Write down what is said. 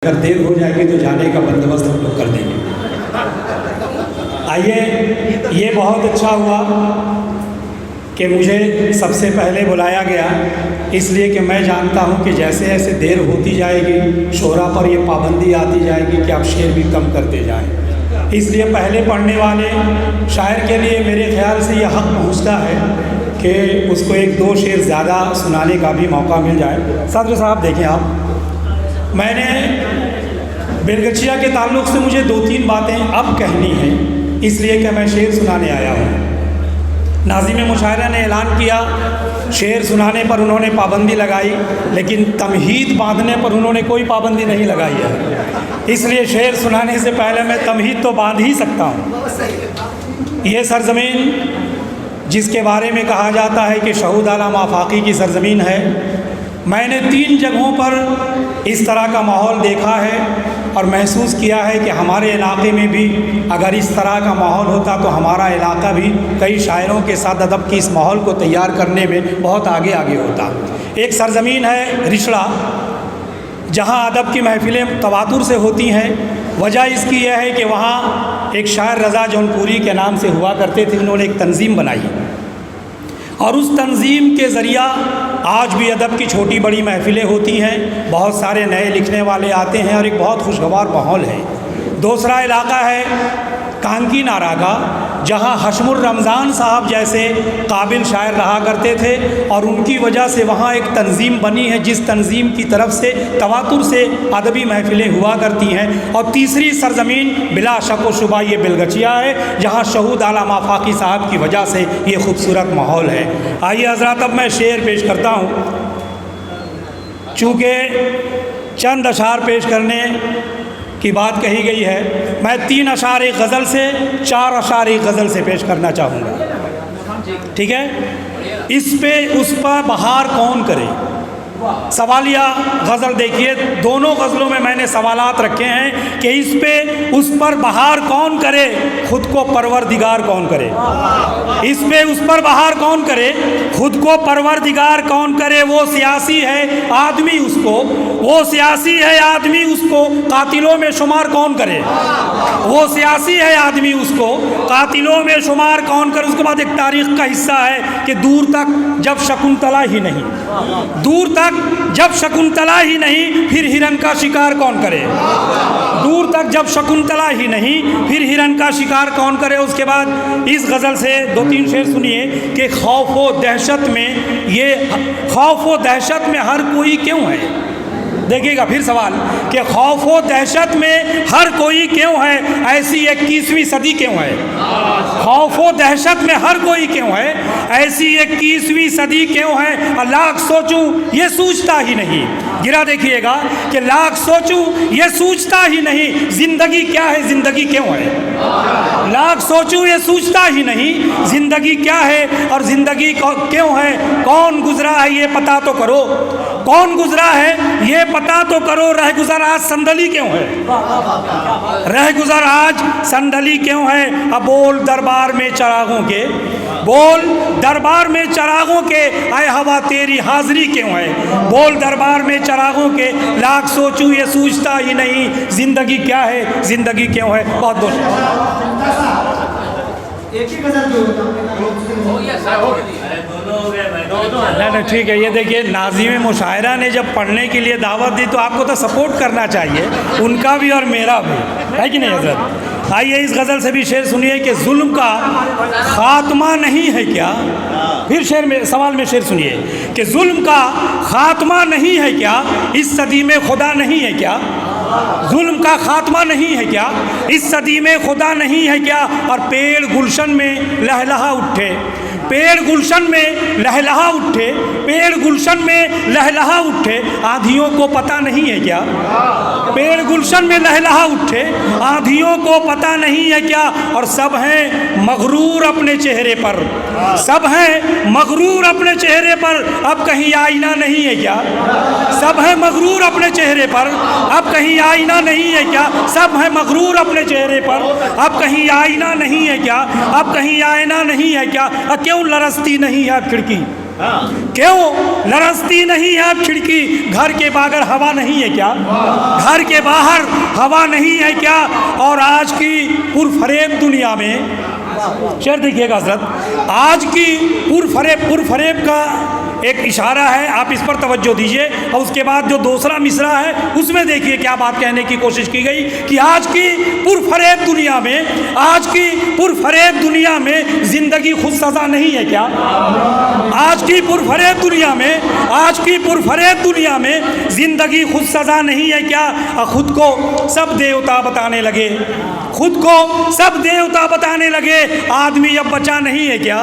अगर देर हो जाएगी तो जाने का बंदोबस्त हम लोग कर देंगे। आइए, ये बहुत अच्छा हुआ कि मुझे सबसे पहले बुलाया गया, इसलिए कि मैं जानता हूँ कि जैसे जैसे देर होती जाएगी शोरा पर ये पाबंदी आती जाएगी कि आप शेर भी कम करते जाएं। इसलिए पहले पढ़ने वाले शायर के लिए मेरे ख्याल से ये हक़ पहुँचता है कि उसको एक दो शेर ज़्यादा सुनाने का भी मौका मिल जाए। सदर साहब देखें आप, मैंने बेलगछिया के ताल्लुक़ से मुझे दो तीन बातें अब कहनी हैं, इसलिए कि मैं शेर सुनाने आया हूँ। नाज़िम मुशायरा ने ऐलान किया, शेर सुनाने पर उन्होंने पाबंदी लगाई, लेकिन तमहीद बांधने पर उन्होंने कोई पाबंदी नहीं लगाई है। इसलिए शेर सुनाने से पहले मैं तमहीद तो बांध ही सकता हूँ। ये सरज़मीन जिसके बारे में कहा जाता है कि शहूद आला माफाकी की सरज़मीन है, मैंने 3 जगहों पर इस तरह का माहौल देखा है और महसूस किया है कि हमारे इलाके में भी अगर इस तरह का माहौल होता तो हमारा इलाका भी कई शायरों के साथ अदब की इस माहौल को तैयार करने में बहुत आगे होता। एक सरज़मीन है रिछड़ा, जहाँ अदब की महफ़िलें तवातुर से होती हैं। वजह इसकी यह है कि वहाँ एक शायर रज़ा जौनपुरी के नाम से हुआ करते थे, उन्होंने एक तंज़ीम बनाई और उस तंज़ीम के ज़रिया आज भी अदब की छोटी बड़ी महफ़िलें होती हैं, बहुत सारे नए लिखने वाले आते हैं और एक बहुत खुशगवार माहौल है। दूसरा इलाका है कांकी नारा का, जहाँ हशमुर रमज़ान साहब जैसे काबिल शायर रहा करते थे और उनकी वजह से वहाँ एक तंज़ीम बनी है, जिस तंज़ीम की तरफ से तवातुर से अदबी महफ़िलें हुआ करती हैं। और तीसरी सरज़मीन बिला शक व शुबा ये बेलगछिया है, जहाँ शहूद आला माफाकी साहब की वजह से ये खूबसूरत माहौल है। आइए हज़रात, अब मैं शेर पेश करता हूँ। चूँकि चंद अशार पेश करने की बात कही गई है, मैं 3 अशार एक गज़ल से, 4 अशार एक गज़ल से पेश करना चाहूँगा। ठीक है? इस पे उस पर बहार कौन करे, सवालिया गज़ल देखिए। दोनों गज़लों में मैंने सवालात रखे हैं कि इस पे उस पर बहार कौन करे, खुद को परवरदिगार कौन करे। इस पे उस पर बहार कौन करे, खुद को परवरदिगार कौन करे। वो सियासी है आदमी उसको, वो सियासी है आदमी उसको कातिलों में शुमार कौन करे। वो सियासी है आदमी उसको कातिलों में शुमार कौन करे। उसके बाद एक तारीख़ का हिस्सा है कि दूर तक जब शकुंतला ही नहीं, दूर तक जब शकुंतला ही नहीं फिर हिरन का शिकार कौन करे। दूर तक जब शकुंतला ही नहीं फिर हिरन का शिकार कौन करे। उसके बाद इस गज़ल से 2-3 शेर सुनिए कि खौफ व दहशत में, ये खौफ व दहशत में हर कोई क्यों है। देखिएगा फिर सवाल कि खौफ व दहशत में हर कोई क्यों है, ऐसी 21वीं सदी क्यों है। खौफ व दहशत में हर कोई क्यों है, ऐसी 21वीं सदी क्यों है। लाख सोचूं ये सूझता ही नहीं। गिरा देखिएगा कि लाख सोचूं ये सूझता ही नहीं, ज़िंदगी क्या है, ज़िंदगी क्यों है। लाख सोचूं ये सूझता ही नहीं, ज़िंदगी क्या है और ज़िंदगी क्यों है। कौन गुजरा है ये पता तो करो, कौन गुजरा है ये पता तो करो। रह गुजर आज संदली क्यों है, रह गुजर आज संदली क्यों है। अब बोल दरबार में चरागों के, बोल दरबार में चरागों के, आए हवा तेरी हाजिरी क्यों है। बोल दरबार में चरागों के, लाख सोचूं ये सूझता ही नहीं, ज़िंदगी क्या है, ज़िंदगी क्यों है। बहुत बहुत नहीं ठीक है। ये देखिए, नाज़िम मुशायरा ने जब पढ़ने के लिए दावत दी तो आपको तो सपोर्ट करना चाहिए, उनका भी और मेरा भी, है कि नहीं हज़रत। आइए इस गज़ल से भी शेर सुनिए कि जुल्म का खात्मा नहीं है क्या। फिर शेर में, सवाल में शेर सुनिए कि जुल्म का खात्मा नहीं है क्या, इस सदी में खुदा नहीं है क्या। जुल्म का खात्मा नहीं है क्या, इस सदी में खुदा नहीं है क्या। और पेड़ गुलशन में लहलहा उठे, पेड़ गुलशन में लहलहा उठे, पेड़ गुलशन में लहलहा उठे, आंधियों को पता नहीं है क्या। पेड़ गुलशन में लहलहा उठे, आंधियों को पता नहीं है क्या। और सब हैं मगरूर अपने चेहरे पर, सब हैं मगरूर अपने चेहरे पर, अब कहीं आईना नहीं है क्या। सब हैं मगरूर अपने चेहरे पर, अब कहीं आईना नहीं है क्या। सब हैं मगरूर अपने चेहरे पर, अब कहीं आईना नहीं है क्या। अब कहीं आईना नहीं है क्या। क्यों लरसती नहीं है खिड़की, क्यों लरसती नहीं है अब खिड़की, घर के बाहर हवा नहीं है क्या? घर के बाहर हवा नहीं है क्या? और आज की पुरफरेब दुनिया में, शेर देखिएगा हजरत, आज की पुरफरेब का एक इशारा है, आप इस पर तवज्जो दीजिए। और उसके बाद जो दूसरा मिसरा है उसमें देखिए क्या बात कहने की कोशिश की गई कि आज की पुरफरेब दुनिया में, आज की पुरफरेब दुनिया में ज़िंदगी खुद सज़ा नहीं है क्या? आज की पुरफरेब दुनिया में, आज की पुरफरेब दुनिया में ज़िंदगी खुद सज़ा नहीं है क्या? खुद को सब देवता बताने लगे, खुद को सब देवता बताने लगे, आदमी अब बचा नहीं है क्या?